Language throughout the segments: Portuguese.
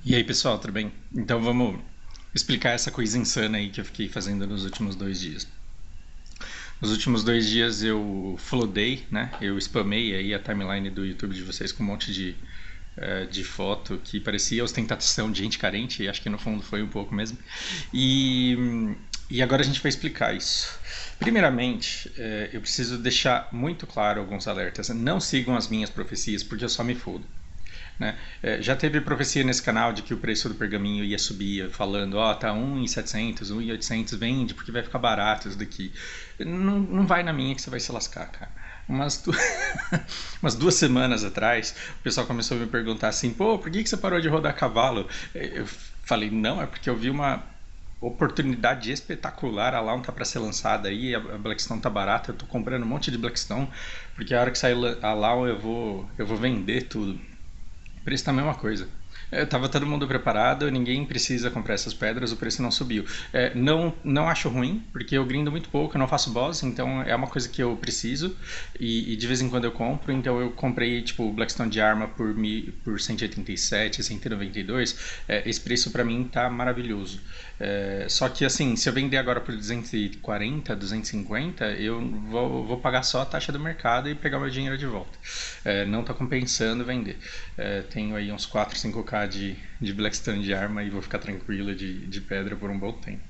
E aí, pessoal, tudo bem? Então vamos explicar essa coisa insana aí que eu fiquei fazendo nos últimos 2 dias. Nos últimos 2 dias eu flodei, né? Eu spamei aí a timeline do YouTube de vocês com um monte de foto que parecia ostentação de gente carente, e acho que no fundo foi um pouco mesmo. E agora a gente vai explicar isso. Primeiramente, eu preciso deixar muito claro alguns alertas. Não sigam as minhas profecias, porque eu só me fodo. Né? Já teve profecia nesse canal de que o preço do pergaminho ia subir, falando, ó, tá 1.700, 1.800, vende porque vai ficar barato isso daqui. Não vai na minha que você vai se lascar, cara. Umas 2 semanas atrás, o pessoal começou a me perguntar assim, pô, por que você parou de rodar cavalo? Eu falei, não, é porque eu vi uma oportunidade espetacular, a Lawn tá para ser lançada aí, a Blackstone tá barata, eu tô comprando um monte de Blackstone, porque a hora que sair a Lawn eu vou vender tudo. O preço tá a mesma coisa. Tava todo mundo preparado, ninguém precisa comprar essas pedras, o preço não subiu. Não acho ruim, porque eu grindo muito pouco, eu não faço boss, então é uma coisa que eu preciso e de vez em quando eu compro. Então eu comprei tipo Blackstone de arma por 187, 192. Esse preço pra mim tá maravilhoso. Só que assim, se eu vender agora por 240, 250, eu vou pagar só a taxa do mercado e pegar meu dinheiro de volta. Não tá compensando vender. Tenho aí uns 4, 5k de Blackstone de arma e vou ficar tranquilo de pedra por um bom tempo.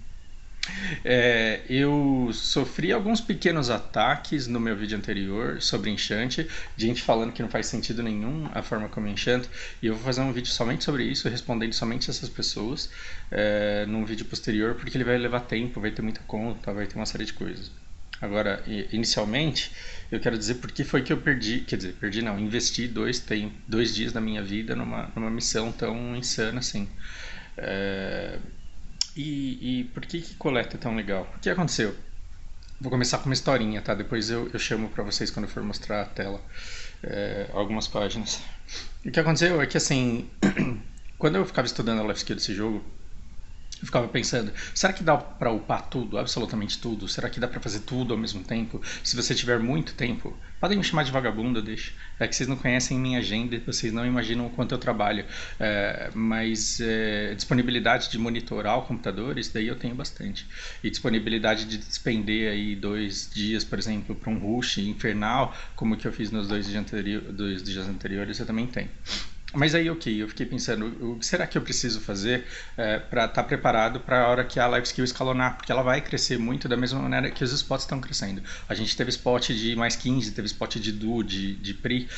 Eu sofri alguns pequenos ataques no meu vídeo anterior sobre enchante, gente falando que não faz sentido nenhum a forma como eu enchanto, e eu vou fazer um vídeo somente sobre isso, respondendo somente essas pessoas, num vídeo posterior, porque ele vai levar tempo, vai ter muita conta, vai ter uma série de coisas. Agora, inicialmente, eu quero dizer por que foi que eu perdi, quer dizer, perdi não, investi 2 dias da minha vida numa missão tão insana assim. E por que coleta é tão legal? O que aconteceu? Vou começar com uma historinha, tá? Depois eu chamo pra vocês quando eu for mostrar a tela, algumas páginas. O que aconteceu é que assim, quando eu ficava estudando a life skill desse jogo, eu ficava pensando, será que dá pra upar tudo, absolutamente tudo? Será que dá pra fazer tudo ao mesmo tempo? Se você tiver muito tempo, podem me chamar de vagabundo, deixa. É que vocês não conhecem minha agenda, vocês não imaginam o quanto eu trabalho. Mas disponibilidade de monitorar o computador, isso daí eu tenho bastante. E disponibilidade de despender aí 2 dias, por exemplo, para um rush infernal, como que eu fiz nos 2 dias anteriores, eu também tenho. Mas aí, ok, eu fiquei pensando, o que será que eu preciso fazer para estar preparado para a hora que a life skill escalonar? Porque ela vai crescer muito da mesma maneira que os spots estão crescendo. A gente teve spot de mais 15, teve spot de duo, de pri,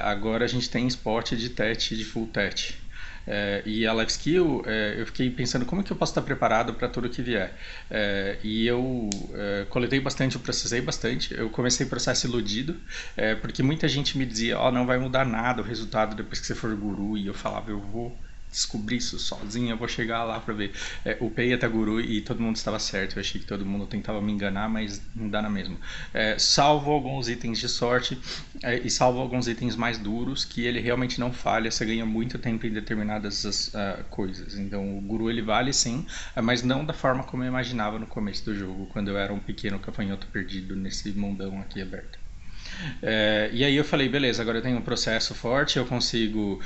agora a gente tem spot de tet, de full tet. E a life skill, eu fiquei pensando como é que eu posso estar preparado para tudo que vier. E eu coletei bastante, eu processei bastante. Eu comecei o processo iludido, porque muita gente me dizia, ó, não vai mudar nada o resultado depois que você for guru. E eu falava, eu vou descobrir isso sozinho, eu vou chegar lá para ver. Upei até guru e todo mundo estava certo. Eu achei que todo mundo tentava me enganar, mas não dá na mesma. Salvo alguns itens de sorte e salvo alguns itens mais duros que ele realmente não falha, você ganha muito tempo em determinadas coisas. Então o guru ele vale sim, mas não da forma como eu imaginava no começo do jogo, quando eu era um pequeno gafanhoto perdido nesse mundão aqui aberto. E aí eu falei, beleza, agora eu tenho um processo forte, eu consigo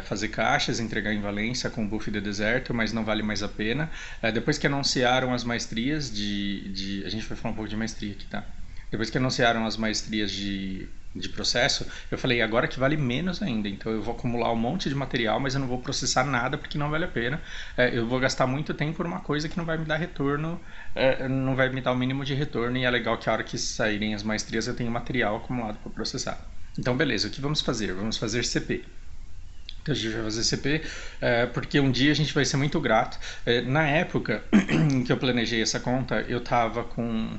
fazer caixas, entregar em Valência com buff de deserto, mas não vale mais a pena. Depois que anunciaram as maestrias a gente vai falar um pouco de maestria aqui, tá? Depois que anunciaram as maestrias de processo, eu falei, agora que vale menos ainda, então eu vou acumular um monte de material, mas eu não vou processar nada porque não vale a pena. Eu vou gastar muito tempo por uma coisa que não vai me dar retorno, não vai me dar o mínimo de retorno, e é legal que a hora que saírem as maestrias eu tenho material acumulado para processar. Então beleza, o que vamos fazer? Vamos fazer CP. Então a gente vai fazer CP porque um dia a gente vai ser muito grato. Na época em que eu planejei essa conta, eu tava com...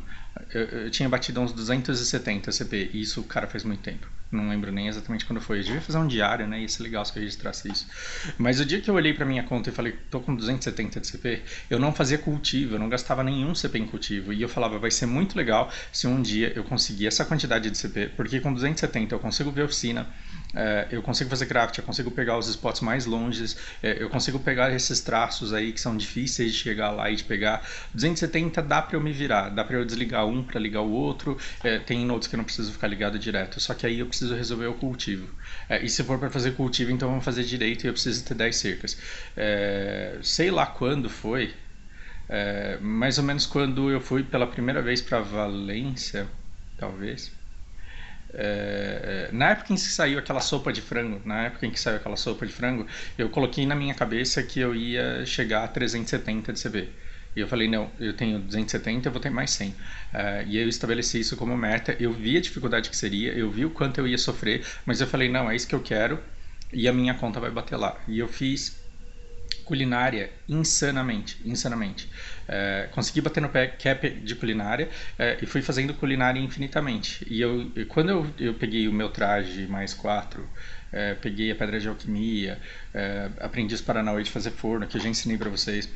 Eu tinha batido uns 270 CP, e isso, cara, faz muito tempo. Não lembro nem exatamente quando foi. Eu devia fazer um diário, né? Ia ser legal se eu registrasse isso. Mas o dia que eu olhei pra minha conta e falei, tô com 270 de CP, eu não fazia cultivo, eu não gastava nenhum CP em cultivo. E eu falava, vai ser muito legal se um dia eu conseguir essa quantidade de CP, porque com 270 eu consigo ver oficina, eu consigo fazer craft, eu consigo pegar os spots mais longes, eu consigo pegar esses traços aí que são difíceis de chegar lá e de pegar. 270 dá pra eu me virar, dá pra eu desligar um pra ligar o outro, tem nodes que eu não preciso ficar ligado direto, só que aí eu preciso resolver o cultivo. E se for para fazer cultivo, então vamos fazer direito e eu preciso ter 10 cercas. Sei lá quando foi, mais ou menos quando eu fui pela primeira vez para Valência, talvez. Na época em que saiu aquela sopa de frango, eu coloquei na minha cabeça que eu ia chegar a 370 de CB. E eu falei, não, eu tenho 270, eu vou ter mais 100. E eu estabeleci isso como meta. Eu vi a dificuldade que seria, eu vi o quanto eu ia sofrer, mas eu falei, não, é isso que eu quero e a minha conta vai bater lá. E eu fiz culinária insanamente. Consegui bater no cap de culinária e fui fazendo culinária infinitamente. E quando eu peguei o meu traje mais 4, peguei a pedra de alquimia, aprendi os paranauê de fazer forno, que eu já ensinei para vocês.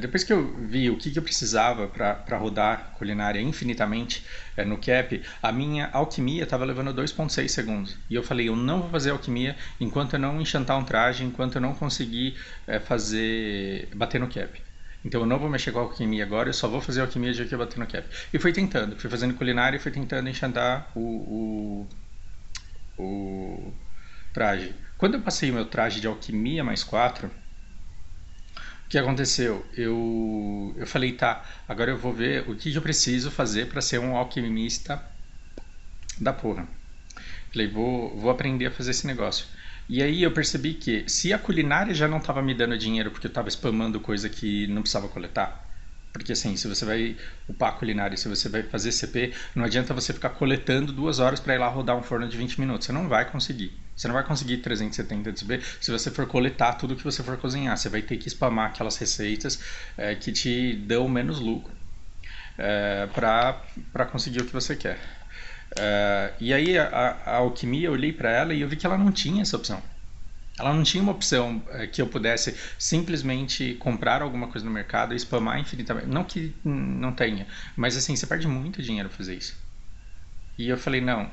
Depois que eu vi o que eu precisava para rodar culinária infinitamente no cap, a minha alquimia estava levando 2,6 segundos. E eu falei, eu não vou fazer alquimia enquanto eu não enchantar um traje, enquanto eu não conseguir bater no cap. Então eu não vou mexer com a alquimia agora, eu só vou fazer alquimia de que eu bater no cap. E fui fazendo culinária e fui tentando enchantar o traje. Quando eu passei o meu traje de alquimia mais 4, o que aconteceu? Eu falei, tá, agora eu vou ver o que eu preciso fazer para ser um alquimista da porra. Falei, vou aprender a fazer esse negócio. E aí eu percebi que se a culinária já não estava me dando dinheiro porque eu estava spamando coisa que não precisava coletar, porque assim, se você vai upar a culinária, se você vai fazer CP, não adianta você ficar coletando 2 horas para ir lá rodar um forno de 20 minutos. Você não vai conseguir. Você não vai conseguir 370 de CP se você for coletar tudo que você for cozinhar. Você vai ter que spamar aquelas receitas que te dão menos lucro para conseguir o que você quer. E aí a alquimia, eu olhei para ela e eu vi que ela não tinha essa opção. Ela não tinha uma opção que eu pudesse simplesmente comprar alguma coisa no mercado e spamar infinitamente. Não que não tenha, mas assim, você perde muito dinheiro pra fazer isso. E eu falei, não,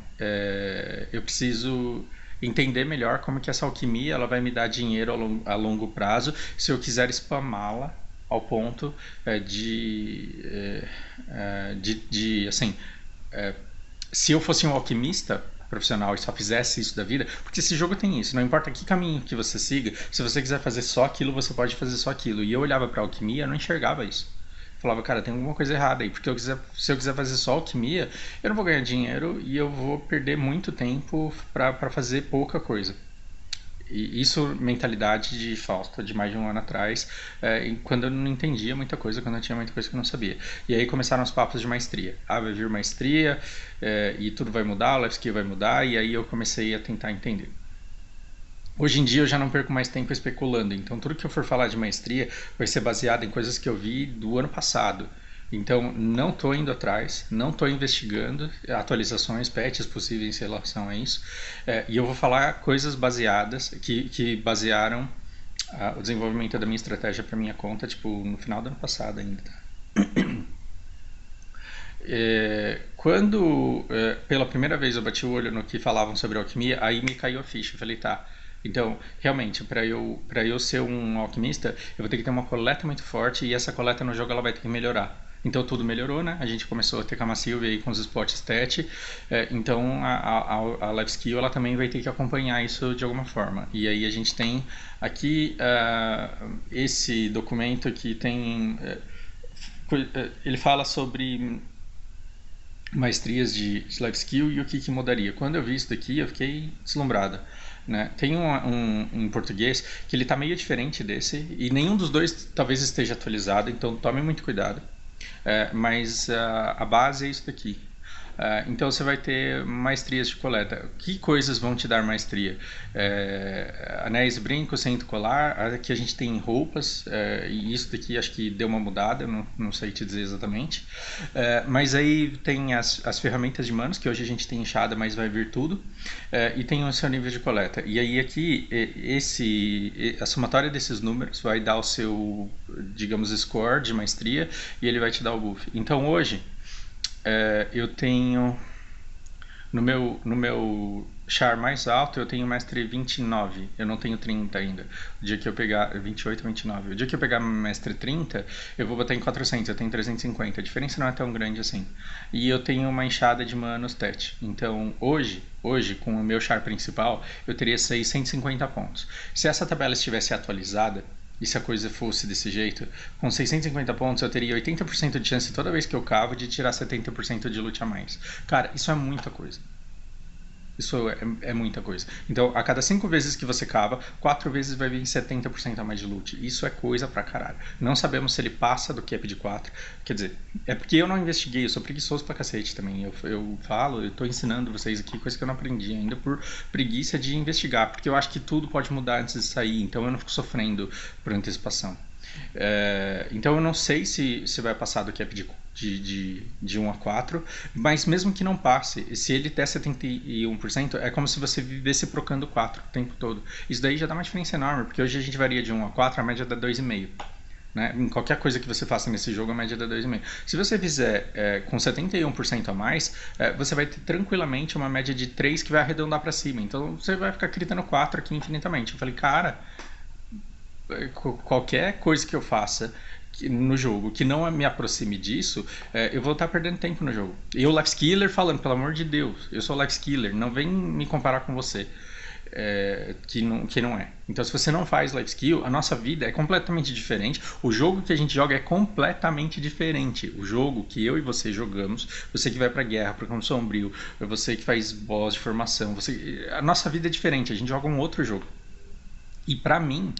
eu preciso entender melhor como que essa alquimia ela vai me dar dinheiro a longo prazo se eu quiser spamá-la ao ponto assim, se eu fosse um alquimista profissional e só fizesse isso da vida, porque esse jogo tem isso, não importa que caminho que você siga, se você quiser fazer só aquilo, você pode fazer só aquilo. E eu olhava pra alquimia, eu não enxergava isso. Falava, cara, tem alguma coisa errada aí, porque se eu quiser fazer só alquimia, eu não vou ganhar dinheiro e eu vou perder muito tempo para fazer pouca coisa. E isso, mentalidade de Fausto, de mais de um ano atrás, quando eu não entendia muita coisa, quando eu tinha muita coisa que eu não sabia. E aí começaram os papos de maestria. Vai vir maestria, e tudo vai mudar, o life skill vai mudar, e aí eu comecei a tentar entender. Hoje em dia eu já não perco mais tempo especulando, então tudo que eu for falar de maestria vai ser baseado em coisas que eu vi do ano passado. Então não estou indo atrás, não estou investigando atualizações, patches possíveis em relação a isso, e eu vou falar coisas baseadas, que basearam o desenvolvimento da minha estratégia para minha conta, tipo, no final do ano passado ainda. Tá? Quando pela primeira vez eu bati o olho no que falavam sobre alquimia, aí me caiu a ficha, eu falei, tá, então, realmente, para eu ser um alquimista, eu vou ter que ter uma coleta muito forte e essa coleta no jogo ela vai ter que melhorar. Então tudo melhorou, né? A gente começou a ter Cama Silvia aí com os spots stat, então a life skill ela também vai ter que acompanhar isso de alguma forma. E aí a gente tem aqui esse documento que tem... ele fala sobre maestrias de life skill e o que mudaria. Quando eu vi isso daqui, eu fiquei deslumbrado. Né? Tem um em português que ele está meio diferente desse e nenhum dos dois talvez esteja atualizado, então tome muito cuidado. Mas a base é isso daqui. Então você vai ter maestrias de coleta. Que coisas vão te dar maestria? Anéis, brincos, cinto, colar. Aqui a gente tem roupas, e isso daqui acho que deu uma mudada, não sei te dizer exatamente. Mas aí tem as ferramentas de manos, que hoje a gente tem enxada, mas vai vir tudo. E tem o seu nível de coleta. E aí aqui, a somatória desses números vai dar o seu, digamos, score de maestria, e ele vai te dar o buff. Então hoje... eu tenho no meu char mais alto, eu tenho mestre 29, eu não tenho 30 ainda. O dia que eu pegar 28, 29. O dia que eu pegar mestre 30, eu vou botar em 400, eu tenho 350. A diferença não é tão grande assim. E eu tenho uma enxada de manos TET. Então, hoje, com o meu char principal, eu teria 650 pontos. Se essa tabela estivesse atualizada, e se a coisa fosse desse jeito, com 650 pontos eu teria 80% de chance toda vez que eu cavo de tirar 70% de loot a mais. Cara, isso é muita coisa. Isso é muita coisa. Então, a cada 5 vezes que você cava, 4 vezes vai vir 70% a mais de loot. Isso é coisa pra caralho. Não sabemos se ele passa do cap de 4. Quer dizer, é porque eu não investiguei, eu sou preguiçoso pra cacete também. Eu tô ensinando vocês aqui coisa que eu não aprendi ainda por preguiça de investigar. Porque eu acho que tudo pode mudar antes de sair, então eu não fico sofrendo por antecipação. Então eu não sei se vai passar do cap de 1 a 4, mas mesmo que não passe, se ele der 71%, é como se você vivesse procando 4 o tempo todo. Isso daí já dá uma diferença enorme, porque hoje a gente varia de 1 a 4, a média dá 2,5. Né? Em qualquer coisa que você faça nesse jogo, a média dá 2,5. Se você fizer com 71% a mais, você vai ter tranquilamente uma média de 3 que vai arredondar para cima. Então você vai ficar gritando 4 aqui infinitamente. Eu falei, cara, qualquer coisa que eu faça no jogo que não me aproxime disso, eu vou estar perdendo tempo no jogo. E o Life Killer falando, pelo amor de Deus, eu sou o Life Killer, não vem me comparar com você. Que não é. Então, se você não faz life skill, a nossa vida é completamente diferente. O jogo que a gente joga é completamente diferente. O jogo que eu e você jogamos, você que vai pra guerra, pro campo sombrio, você que faz boss de formação, a nossa vida é diferente. A gente joga um outro jogo. E pra mim,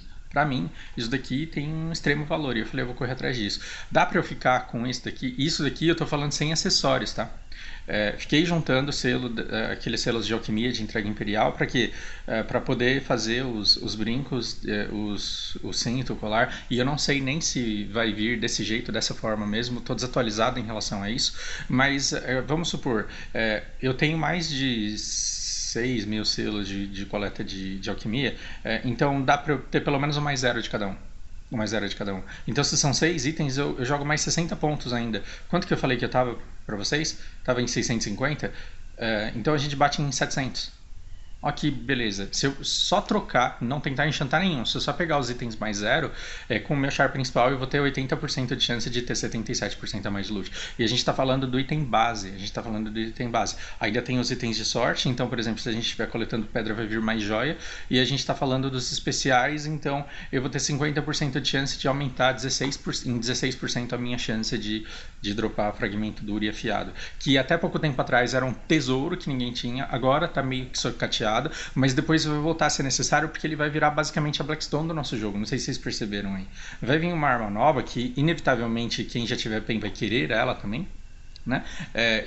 isso daqui tem um extremo valor. E eu falei, eu vou correr atrás disso. Dá pra eu ficar com isso daqui? Isso daqui eu tô falando sem acessórios, tá? Fiquei juntando aqueles selos de alquimia de entrega imperial para quê? Para poder fazer os brincos, o cinto, o colar. E eu não sei nem se vai vir desse jeito, dessa forma mesmo. Estou desatualizado em relação a isso. Mas vamos supor, eu tenho mais de 6 mil selos de coleta de alquimia, então dá para eu ter pelo menos um mais zero de cada um. Um mais zero de cada um. Então, se são 6 itens, eu jogo mais 60 pontos ainda. Quanto que eu falei que eu tava para vocês? Tava em 650. Então a gente bate em 700. Ok, beleza. Se eu só trocar, não tentar enchantar nenhum, se eu só pegar os itens mais zero, com o meu char principal eu vou ter 80% de chance de ter 77% a mais de loot. E a gente está falando do item base. Ainda tem os itens de sorte, então, por exemplo, se a gente estiver coletando pedra, vai vir mais joia. E a gente está falando dos especiais, então eu vou ter 50% de chance de aumentar em 16% a minha chance de dropar fragmento duro e afiado. Que até pouco tempo atrás era um tesouro que ninguém tinha, agora está meio que socateado. Mas depois vai voltar a ser necessário porque ele vai virar basicamente a Blackstone do nosso jogo. Não sei se vocês perceberam aí. Vai vir uma arma nova que inevitavelmente quem já tiver bem vai querer ela também. Né?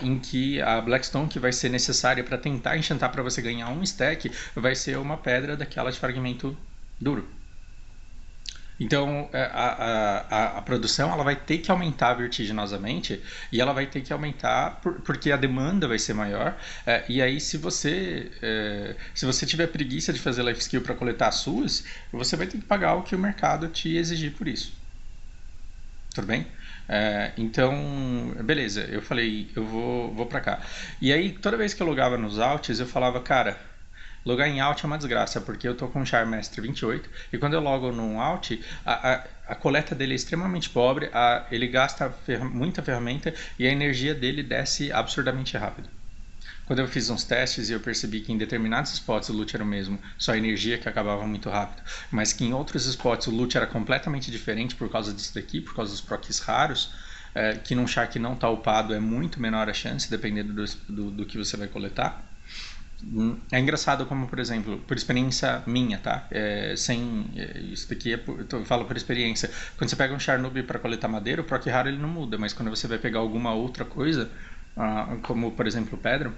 Em que a Blackstone que vai ser necessária para tentar enchantar para você ganhar um stack vai ser uma pedra daquela de fragmento duro. Então a produção ela vai ter que aumentar vertiginosamente e ela vai ter que aumentar porque a demanda vai ser maior. E aí se você tiver preguiça de fazer life skill para coletar as suas, você vai ter que pagar o que o mercado te exigir por isso. Tudo bem? Então, beleza, eu falei, eu vou pra cá. E aí, toda vez que eu logava nos alts, eu falava, cara, logar em alt é uma desgraça, porque eu tô com o char mestre 28 e quando eu logo num alt, a coleta dele é extremamente pobre, ele gasta muita ferramenta e a energia dele desce absurdamente rápido. Quando eu fiz uns testes e eu percebi que em determinados spots o loot era o mesmo, só a energia que acabava muito rápido, mas que em outros spots o loot era completamente diferente por causa disso daqui, por causa dos procs raros, que num char que não está upado é muito menor a chance, dependendo do que você vai coletar. É engraçado como, por exemplo, por experiência minha, tá? Isso daqui eu falo por experiência. Quando você pega um char noob para coletar madeira, o proc raro ele não muda, mas quando você vai pegar alguma outra coisa, como por exemplo pedra,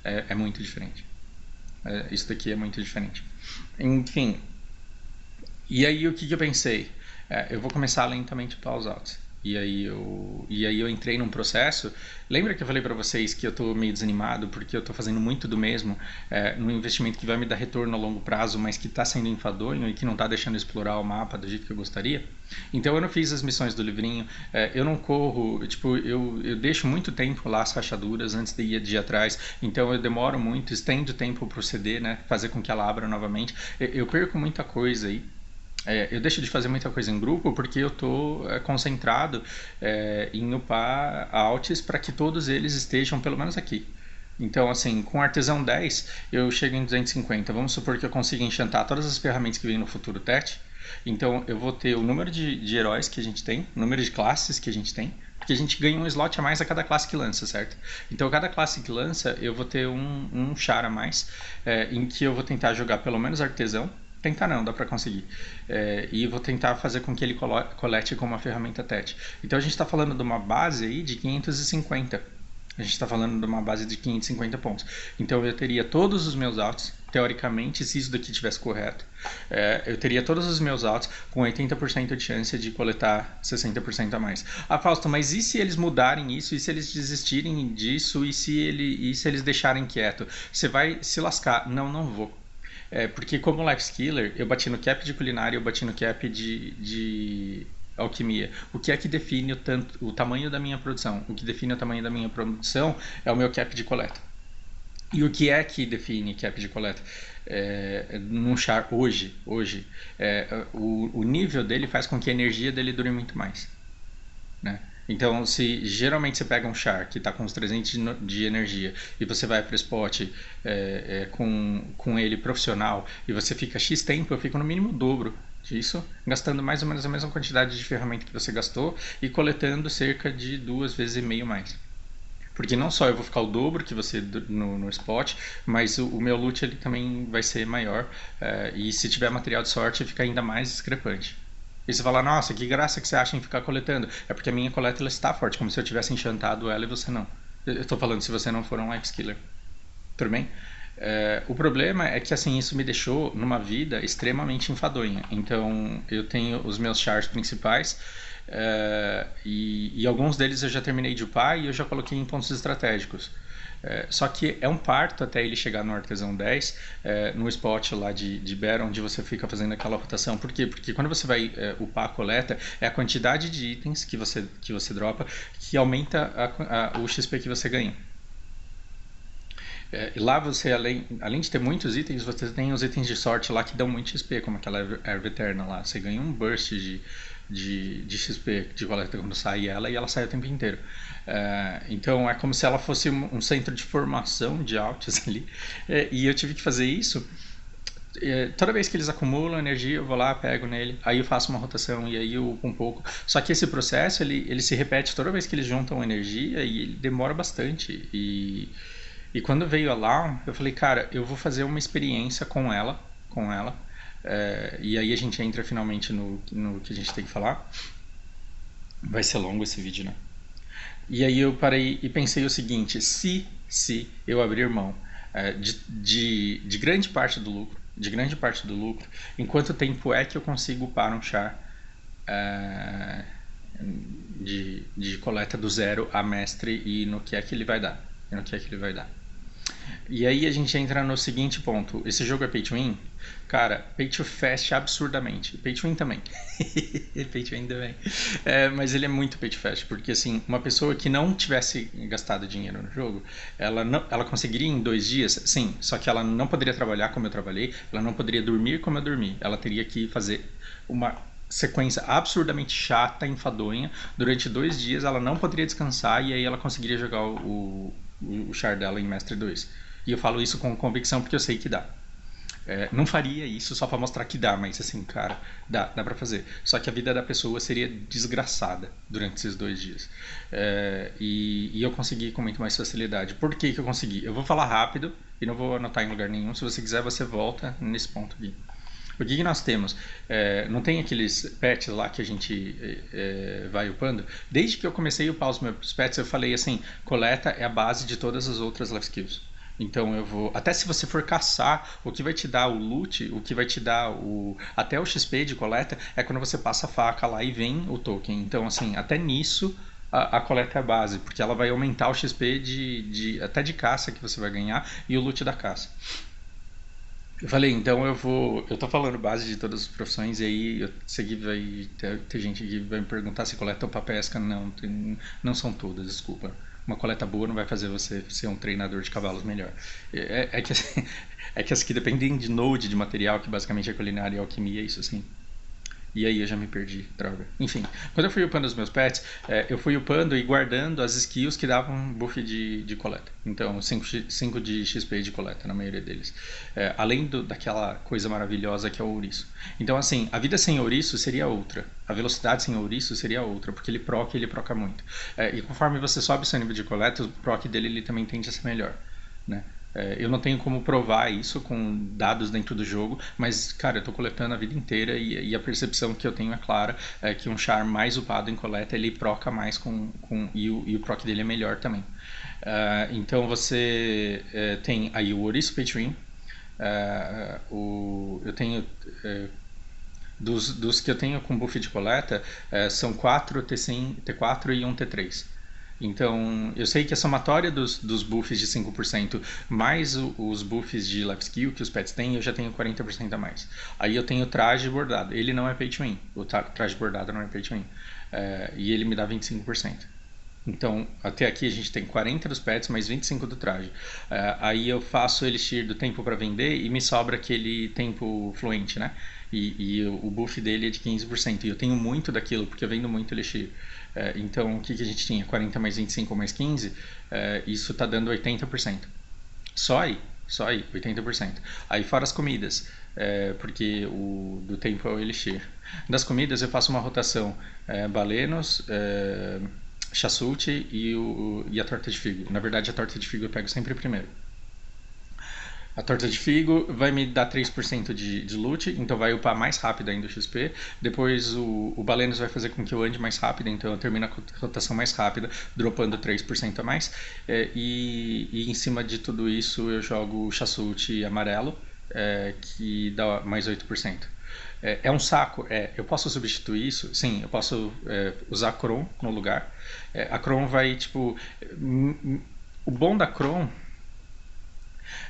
é muito diferente. Isso daqui é muito diferente. Enfim, e aí o que eu pensei? Eu vou começar lentamente para os altos. E aí eu entrei num processo. Lembra que eu falei para vocês que eu tô meio desanimado porque eu tô fazendo muito do mesmo, num investimento que vai me dar retorno a longo prazo, mas que está sendo enfadonho e que não está deixando eu explorar o mapa do jeito que eu gostaria? Então eu não fiz as missões do livrinho, eu não corro, tipo, eu deixo muito tempo lá as rachaduras antes de ir atrás, então eu demoro muito, estendo o tempo pro CD, né, fazer com que ela abra novamente. Eu perco muita coisa aí. Eu deixo de fazer muita coisa em grupo porque eu estou concentrado em upar alts para que todos eles estejam pelo menos aqui. Então, assim, com Artesão 10, eu chego em 250. Vamos supor que eu consiga enchantar todas as ferramentas que vêm no futuro TET. Então, eu vou ter o número de heróis que a gente tem, o número de classes que a gente tem, porque a gente ganha um slot a mais a cada classe que lança, certo? Então, cada classe que lança, eu vou ter um char a mais, em que eu vou tentar jogar pelo menos Artesão. Tentar não, dá para conseguir. E vou tentar fazer com que ele colete com uma ferramenta TET. Então a gente está falando de uma base aí de 550. A gente está falando de uma base de 550 pontos. Então eu teria todos os meus altos, teoricamente, se isso daqui estivesse correto, eu teria todos os meus altos com 80% de chance de coletar 60% a mais. Ah, Fausto, mas e se eles mudarem isso? E se eles desistirem disso? E se eles deixarem quieto? Você vai se lascar. Não, não vou. Porque como Life Skiller, eu bati no cap de culinária, eu bati no cap de alquimia. O que é que define o tamanho da minha produção? O que define o tamanho da minha produção é o meu cap de coleta. E o que é que define cap de coleta? Num char hoje o nível dele faz com que a energia dele dure muito mais, né? Então, se geralmente você pega um char que está com uns 300 de energia e você vai para o spot com ele profissional e você fica X tempo, eu fico no mínimo o dobro disso, gastando mais ou menos a mesma quantidade de ferramenta que você gastou e coletando cerca de 2,5 vezes mais. Porque não só eu vou ficar o dobro que você no spot, mas o meu loot ele também vai ser maior, e se tiver material de sorte fica ainda mais discrepante. E você fala, nossa, que graça que você acha em ficar coletando. É porque a minha coleta ela está forte, como se eu tivesse enchantado ela e você não. Eu estou falando se você não for um Life Skiller. Tudo bem? O problema é que assim, isso me deixou numa vida extremamente enfadonha. Então eu tenho os meus chars principais, e alguns deles eu já terminei de upar e eu já coloquei em pontos estratégicos. Só que é um parto até ele chegar no Artesão 10, no spot lá de Baron, onde você fica fazendo aquela rotação. Por quê? Porque quando você vai upar a coleta, é a quantidade de itens que você dropa que aumenta o XP que você ganha. E lá você, além de ter muitos itens, você tem os itens de sorte lá que dão muito XP, como aquela erva eterna lá. Você ganha um burst de XP de coleta quando sai ela, e ela sai o tempo inteiro. Então é como se ela fosse um centro de formação de altos ali, e eu tive que fazer isso. Toda vez que eles acumulam energia, eu vou lá, pego nele, aí eu faço uma rotação e aí eu upo um pouco. Só que esse processo ele se repete toda vez que eles juntam energia e ele demora bastante. E quando veio a Lawn, eu falei, cara, eu vou fazer uma experiência com ela. E aí a gente entra finalmente no que a gente tem que falar. Vai ser longo esse vídeo, né? E aí eu parei e pensei o seguinte, se eu abrir mão de grande parte do lucro, em quanto tempo é que eu consigo upar um char de coleta do zero a mestre e no que é que ele vai dar? E aí a gente entra no seguinte ponto. Esse jogo é pay to win? Cara, pay to fast absurdamente. Pay to win também. Pay to win também. Mas ele é muito pay to fast, porque assim, uma pessoa que não tivesse gastado dinheiro no jogo, ela conseguiria em 2 dias, sim, só que ela não poderia trabalhar como eu trabalhei, ela não poderia dormir como eu dormi. Ela teria que fazer uma sequência absurdamente chata, enfadonha. Durante 2 dias ela não poderia descansar e aí ela conseguiria jogar o char dela em Mestre 2. E eu falo isso com convicção porque eu sei que dá. Não faria isso só pra mostrar que dá, mas assim, cara, dá pra fazer. Só que a vida da pessoa seria desgraçada durante esses 2 dias. E eu consegui com muito mais facilidade. Por que eu consegui? Eu vou falar rápido e não vou anotar em lugar nenhum. Se você quiser, você volta nesse ponto aqui. O que nós temos? Não tem aqueles pets lá que a gente vai upando? Desde que eu comecei a upar os meus pets, eu falei assim, coleta é a base de todas as outras life skills. Então eu vou. Até se você for caçar, o que vai te dar o loot, o que vai te dar o. Até o XP de coleta é quando você passa a faca lá e vem o token. Então, assim, até nisso a coleta é a base, porque ela vai aumentar o XP até de caça que você vai ganhar e o loot da caça. Eu falei, então eu vou. Eu tô falando base de todas as profissões e aí eu sei que vai ter gente que vai me perguntar se coleta ou pra pesca. Não, não são todas, desculpa. Uma coleta boa não vai fazer você ser um treinador de cavalos melhor. É que, assim, é que as que dependem de node, de material, que basicamente é culinária e alquimia, isso assim. E aí eu já me perdi, droga. Enfim, quando eu fui upando os meus pets, eu fui upando e guardando as skills que davam buff de coleta. Então, 5 de XP de coleta na maioria deles. Além daquela coisa maravilhosa que é o ouriço. Então, assim, a vida sem ouriço seria outra. A velocidade sem ouriço seria outra, porque ele proca muito. E conforme você sobe seu nível de coleta, o proc dele ele também tende a ser melhor, né? Eu não tenho como provar isso com dados dentro do jogo, mas, cara, eu tô coletando a vida inteira e a percepção que eu tenho é clara, é que um char mais upado em coleta, ele proca mais e o proc dele é melhor também. Então você tem aí o Ouriço Pay-to-Win, eu tenho... dos que eu tenho com buff de coleta, são 4 T4 e 1 T3. Então, eu sei que a somatória dos buffs de 5% mais os buffs de life skill que os pets têm, eu já tenho 40% a mais. Aí eu tenho o traje bordado. Ele não é pay to win. O traje bordado não é pay to win. E ele me dá 25%. Então, até aqui a gente tem 40 dos pets, mais 25 do traje. Aí eu faço o elixir do tempo para vender e me sobra aquele tempo fluente, né? E o buff dele é de 15%. E eu tenho muito daquilo, porque eu vendo muito elixir. Então, o que a gente tinha? 40 mais 25 mais 15, isso está dando 80%. Só aí, 80%. Aí fora as comidas, porque o do tempo é o elixir. Das comidas eu faço uma rotação, balenos, chassute e a torta de figo. Na verdade, a torta de figo eu pego sempre primeiro. A torta de figo vai me dar 3% de loot, então vai upar mais rápido ainda o XP. Depois o Balenos vai fazer com que eu ande mais rápido, então eu termino a rotação mais rápida, dropando 3% a mais. E em cima de tudo isso eu jogo o chassute amarelo, que dá mais 8%. É um saco, eu posso substituir isso? Sim, eu posso usar a Cron no lugar. A Cron vai, tipo... O bom da Cron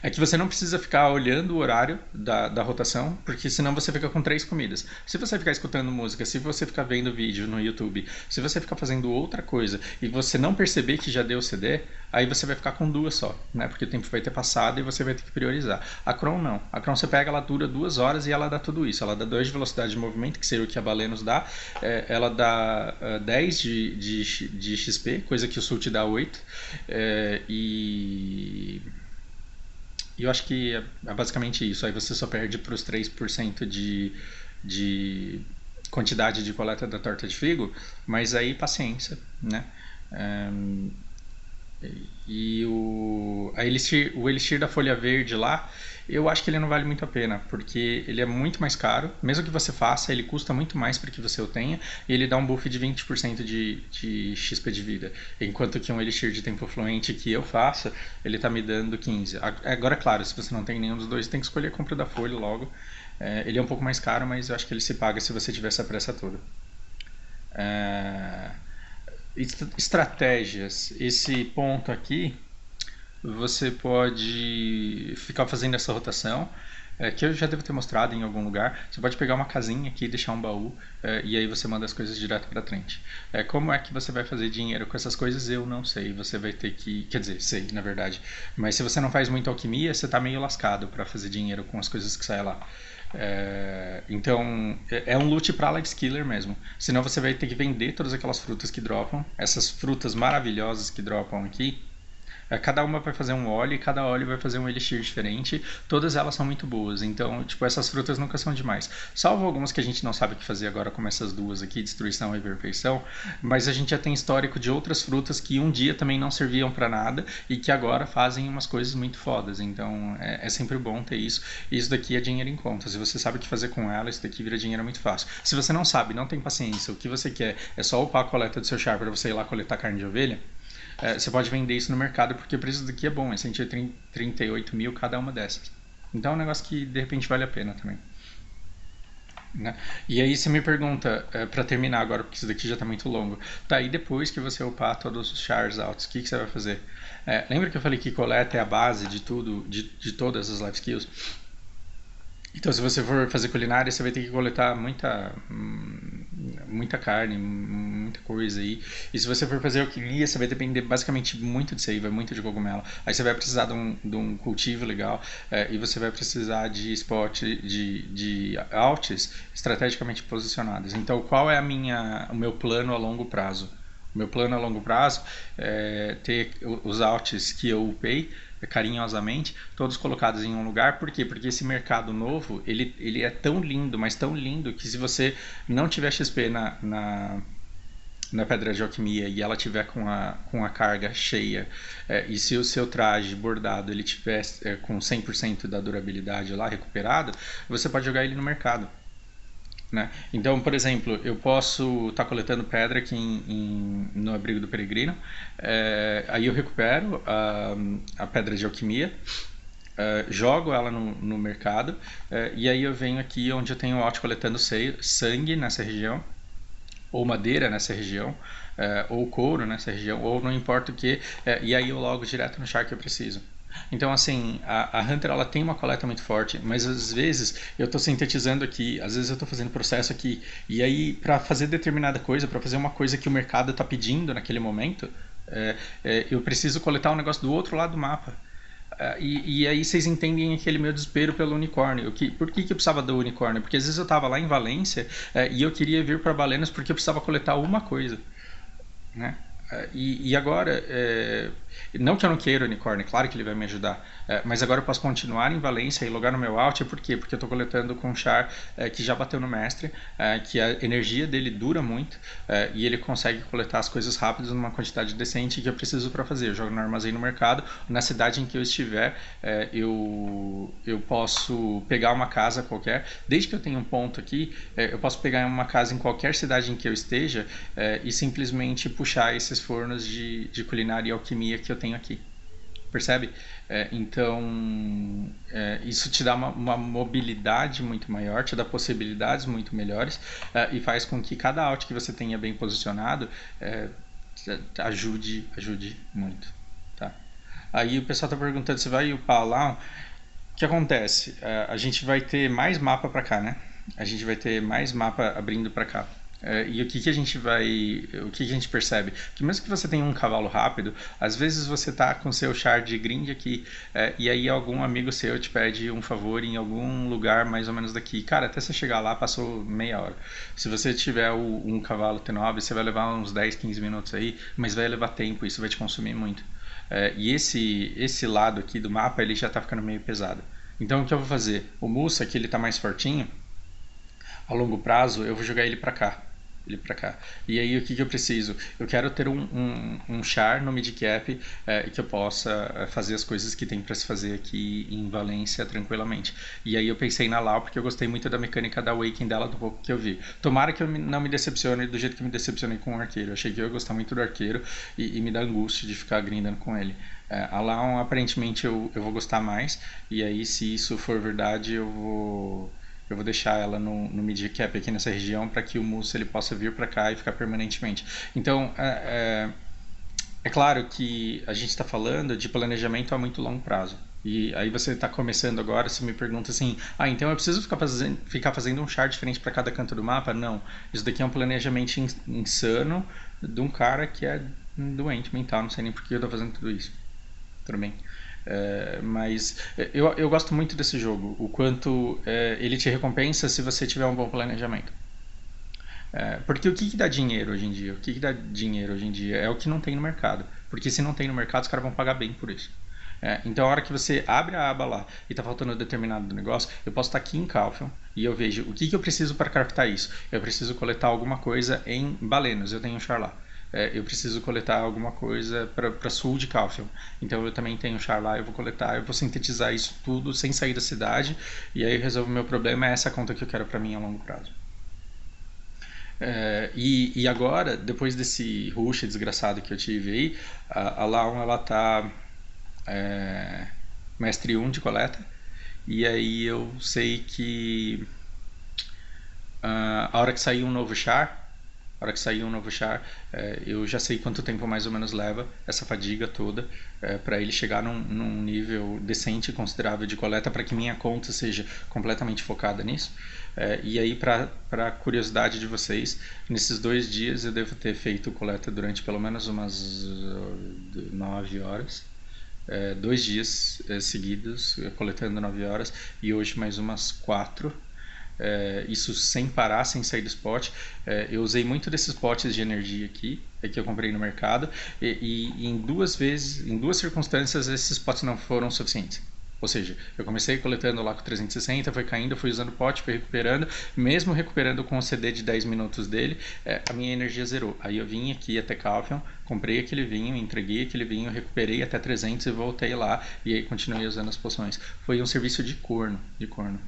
é que você não precisa ficar olhando o horário da rotação, porque senão você fica com 3 comidas. Se você ficar escutando música, se você ficar vendo vídeo no YouTube, se você ficar fazendo outra coisa e você não perceber que já deu CD, aí você vai ficar com 2 só, né? Porque o tempo vai ter passado e você vai ter que priorizar. A Cron não. A Cron você pega, ela dura 2 horas e ela dá tudo isso. Ela dá 2 de velocidade de movimento, que seria o que a Balenos dá. Ela dá 10 de XP, coisa que o Sult dá 8. E eu acho que é basicamente isso. Aí você só perde para os 3% de quantidade de coleta da torta de figo, mas aí paciência, né? E o elixir da folha verde lá, eu acho que ele não vale muito a pena, porque ele é muito mais caro. Mesmo que você faça, ele custa muito mais para que você o tenha, e ele dá um buff de 20% de XP de vida. Enquanto que um elixir de tempo fluente que eu faço, ele tá me dando 15. Agora, claro, se você não tem nenhum dos dois, tem que escolher a compra da folha logo. Ele é um pouco mais caro, mas eu acho que ele se paga se você tiver essa pressa toda. Estratégias. Esse ponto aqui, você pode ficar fazendo essa rotação, que eu já devo ter mostrado em algum lugar. Você pode pegar uma casinha aqui e deixar um baú, e aí você manda as coisas direto para frente. Como é que você vai fazer dinheiro com essas coisas? Eu não sei. Você vai ter que... Quer dizer, sei, na verdade. Mas se você não faz muita alquimia, você está meio lascado para fazer dinheiro com as coisas que saem lá. Então é um loot para life skiller mesmo. Senão você vai ter que vender todas aquelas frutas que dropam. Essas frutas maravilhosas que dropam aqui, cada uma vai fazer um óleo e cada óleo vai fazer um elixir diferente. Todas elas são muito boas. Então, tipo, essas frutas nunca são demais. Salvo algumas que a gente não sabe o que fazer agora, como essas duas aqui, destruição e perfeição. Mas a gente já tem histórico de outras frutas que um dia também não serviam para nada e que agora fazem umas coisas muito fodas. Então, é sempre bom ter isso. E isso daqui é dinheiro em conta. Se você sabe o que fazer com ela, isso daqui vira dinheiro muito fácil. Se você não sabe, não tem paciência, o que você quer é só upar a coleta do seu char para você ir lá coletar carne de ovelha, você pode vender isso no mercado porque o preço daqui é bom, é 138 mil cada uma dessas. Então é um negócio que de repente vale a pena também. Né? E aí você me pergunta, para terminar agora, porque isso daqui já está muito longo, tá, e depois que você upar todos os chars altos, o que você vai fazer? Lembra que eu falei que coleta é a base de tudo, de todas as life skills? Então, se você for fazer culinária, você vai ter que coletar muita carne, muita coisa aí. E se você for fazer alquimia, você vai depender basicamente muito disso aí, vai muito de cogumelo. Aí você vai precisar de um cultivo legal, e você vai precisar de spot, de altes estrategicamente posicionados. Então, qual é o meu plano a longo prazo? O meu plano a longo prazo é ter os alts que eu upei carinhosamente, todos colocados em um lugar. Por quê? Porque esse mercado novo, ele é tão lindo, mas tão lindo, que se você não tiver XP na pedra de alquimia e ela tiver com a carga cheia, e se o seu traje bordado ele tiver com 100% da durabilidade lá recuperado, você pode jogar ele no mercado. Né? Então, por exemplo, eu posso estar coletando pedra aqui no abrigo do peregrino, aí eu recupero a pedra de alquimia, jogo ela no mercado, e aí eu venho aqui onde eu tenho o alt coletando sangue nessa região, ou madeira nessa região, ou couro nessa região, ou não importa o que, e aí eu logo direto no char que eu preciso. Então, assim, a Hunter ela tem uma coleta muito forte, mas às vezes eu estou sintetizando aqui, às vezes eu estou fazendo processo aqui, e aí para fazer determinada coisa, para fazer uma coisa que o mercado está pedindo naquele momento, eu preciso coletar um negócio do outro lado do mapa. E aí vocês entendem aquele meu desespero pelo unicórnio. Por que eu precisava do unicórnio? Porque às vezes eu estava lá em Valência, e eu queria vir para Balenas porque eu precisava coletar uma coisa. Né? E agora, não que eu não queira o unicórnio, claro que ele vai me ajudar, mas agora eu posso continuar em Valência e logar no meu alt. Por quê? Porque eu estou coletando com um char que já bateu no mestre, que a energia dele dura muito, e ele consegue coletar as coisas rápidas numa quantidade decente que eu preciso para fazer. Eu jogo no armazém no mercado, na cidade em que eu estiver, eu posso pegar uma casa qualquer, desde que eu tenha um ponto aqui, eu posso pegar uma casa em qualquer cidade em que eu esteja, e simplesmente puxar esses fornos de culinária e alquimia que eu tenho aqui. Percebe? Então, isso te dá uma mobilidade muito maior, te dá possibilidades muito melhores, e faz com que cada alt que você tenha bem posicionado ajude muito. Tá? Aí o pessoal está perguntando se vai upar lá. O que acontece? A gente vai ter mais mapa para cá, né? A gente vai ter mais mapa abrindo para cá. E o que a gente percebe? Que mesmo que você tenha um cavalo rápido, às vezes você tá com seu char de grind aqui, e aí algum amigo seu te pede um favor em algum lugar mais ou menos daqui. Cara, até você chegar lá passou meia hora. Se você tiver um cavalo T9, você vai levar uns 10, 15 minutos aí, mas vai levar tempo, isso vai te consumir muito. E esse lado aqui do mapa, ele já tá ficando meio pesado. Então o que eu vou fazer? O Musa, que ele tá mais fortinho, a longo prazo, eu vou jogar ele pra cá. E aí o que eu preciso? Eu quero ter um char no mid-cap, que eu possa fazer as coisas que tem para se fazer aqui em Valência tranquilamente. E aí eu pensei na Lau porque eu gostei muito da mecânica da Awaken dela, do pouco que eu vi. Tomara que eu não me decepcione do jeito que me decepcionei com o arqueiro. Eu achei que eu ia gostar muito do arqueiro e me dá angústia de ficar grindando com ele. A Lau aparentemente eu vou gostar mais, e aí se isso for verdade eu vou deixar ela no mid-cap aqui nessa região para que o Musa ele possa vir para cá e ficar permanentemente. Então, é claro que a gente está falando de planejamento a muito longo prazo. E aí você está começando agora, você me pergunta assim, então eu preciso ficar fazendo um char diferente para cada canto do mapa? Não, isso daqui é um planejamento insano de um cara que é doente mental, não sei nem por que eu estou fazendo tudo isso. Tudo bem. Mas eu gosto muito desse jogo, o quanto ele te recompensa se você tiver um bom planejamento. Porque o que dá dinheiro hoje em dia? O que dá dinheiro hoje em dia é o que não tem no mercado. Porque se não tem no mercado, os caras vão pagar bem por isso. Então, a hora que você abre a aba lá e está faltando um determinado negócio, eu posso estar aqui em Calphion e eu vejo o que eu preciso para craftar isso. Eu preciso coletar alguma coisa em Balenos, eu tenho um char lá. Eu preciso coletar alguma coisa para sul de Calphion. Então eu também tenho char lá, eu vou coletar, eu vou sintetizar isso tudo sem sair da cidade, e aí resolvo o meu problema, é essa conta que eu quero para mim a longo prazo. E agora, depois desse rush desgraçado que eu tive aí, a Laon ela tá mestre 1 de coleta, e aí eu sei que a hora que sair um novo char, eu já sei quanto tempo mais ou menos leva essa fadiga toda para ele chegar num nível decente e considerável de coleta para que minha conta seja completamente focada nisso. E aí, para curiosidade de vocês, nesses 2 dias eu devo ter feito coleta durante pelo menos umas 9 horas. 2 dias seguidos coletando 9 horas e hoje mais umas 4. Isso sem parar, sem sair do spot. Eu usei muito desses potes de energia aqui, que eu comprei no mercado, e em 2 vezes, em 2 circunstâncias, esses potes não foram suficientes. Ou seja, eu comecei coletando lá com 360, foi caindo, fui usando pote, fui recuperando. Mesmo recuperando com o CD de 10 minutos dele, a minha energia zerou. Aí eu vim aqui até Calphion, comprei aquele vinho, entreguei aquele vinho, recuperei até 300 e voltei lá. E aí continuei usando as poções. Foi um serviço de corno, de corno.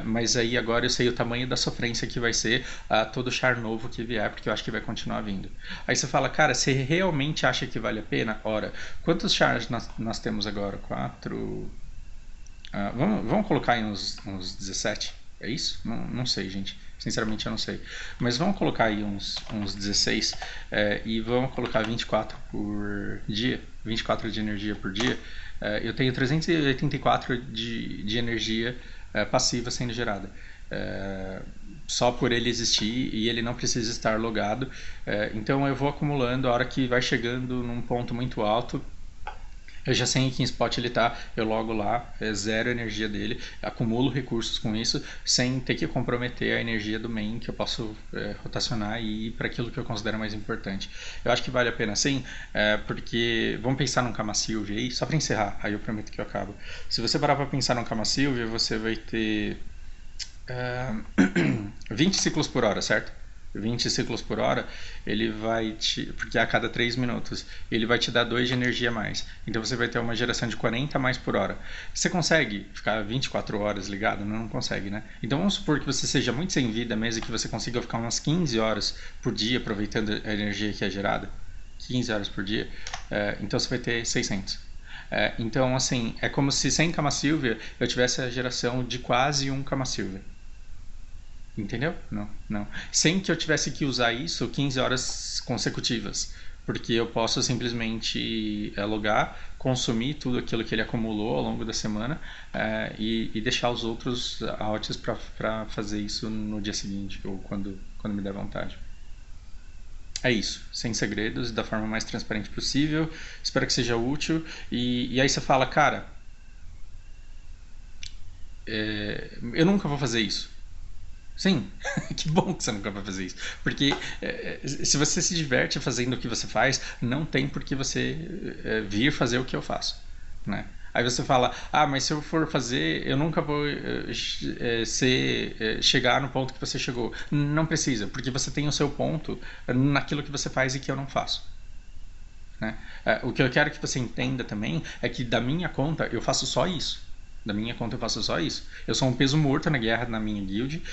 Mas aí agora eu sei o tamanho da sofrência que vai ser todo char novo que vier, porque eu acho que vai continuar vindo. Aí você fala, cara, você realmente acha que vale a pena? Ora, quantos chars nós temos agora? 4... vamos colocar aí uns 17? É isso? Não sei, gente. Sinceramente eu não sei. Mas vamos colocar aí uns 16 e vamos colocar 24 por dia. 24 de energia por dia. Eu tenho 384 de energia passiva sendo gerada. Só por ele existir e ele não precisa estar logado. Então eu vou acumulando. A hora que vai chegando num ponto muito alto, eu já sei em que spot ele está, eu logo lá, zero a energia dele, acumulo recursos com isso, sem ter que comprometer a energia do main, que eu posso rotacionar e ir para aquilo que eu considero mais importante. Eu acho que vale a pena sim, porque vamos pensar num Kama Sylvia aí, só para encerrar, aí eu prometo que eu acabo. Se você parar para pensar num Kama Sylvia, você vai ter 20 ciclos por hora, certo? 20 ciclos por hora, ele vai te... porque a cada 3 minutos, ele vai te dar 2 de energia a mais. Então você vai ter uma geração de 40 mais por hora. Você consegue ficar 24 horas ligado? Não consegue, né? Então vamos supor que você seja muito sem vida mesmo e que você consiga ficar umas 15 horas por dia aproveitando a energia que é gerada. 15 horas por dia. Então você vai ter 600. Então, assim, é como se sem Kama Sylvia eu tivesse a geração de quase um Kama Sylvia. Entendeu? Não. Sem que eu tivesse que usar isso 15 horas consecutivas. Porque eu posso simplesmente logar, consumir tudo aquilo que ele acumulou ao longo da semana e deixar os outros outs para fazer isso no dia seguinte ou quando me der vontade. É isso, sem segredos, da forma mais transparente possível. Espero que seja útil. E aí você fala, cara, eu nunca vou fazer isso. Sim, que bom que você nunca vai fazer isso. Porque se você se diverte fazendo o que você faz, não tem por que você vir fazer o que eu faço, né? Aí você fala, mas se eu for fazer, eu nunca vou chegar no ponto que você chegou. Não precisa, porque você tem o seu ponto naquilo que você faz e que eu não faço, né? O que eu quero que você entenda também é que da minha conta eu faço só isso. Da minha conta eu faço só isso. Eu sou um peso morto na guerra na minha guild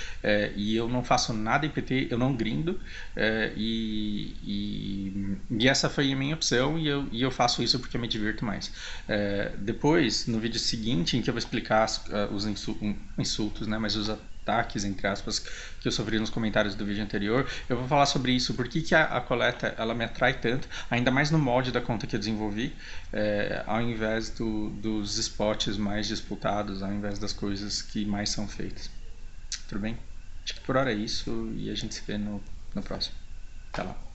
e eu não faço nada em PT, eu não grindo e essa foi a minha opção e eu faço isso porque eu me divirto mais. Depois, no vídeo seguinte, em que eu vou explicar os insultos, né, mas os ataques, entre aspas, que eu sofri nos comentários do vídeo anterior, eu vou falar sobre isso, por que a coleta ela me atrai tanto, ainda mais no molde da conta que eu desenvolvi, ao invés dos spots mais disputados, ao invés das coisas que mais são feitas. Tudo bem? Acho que por hora é isso e a gente se vê no próximo. Até lá.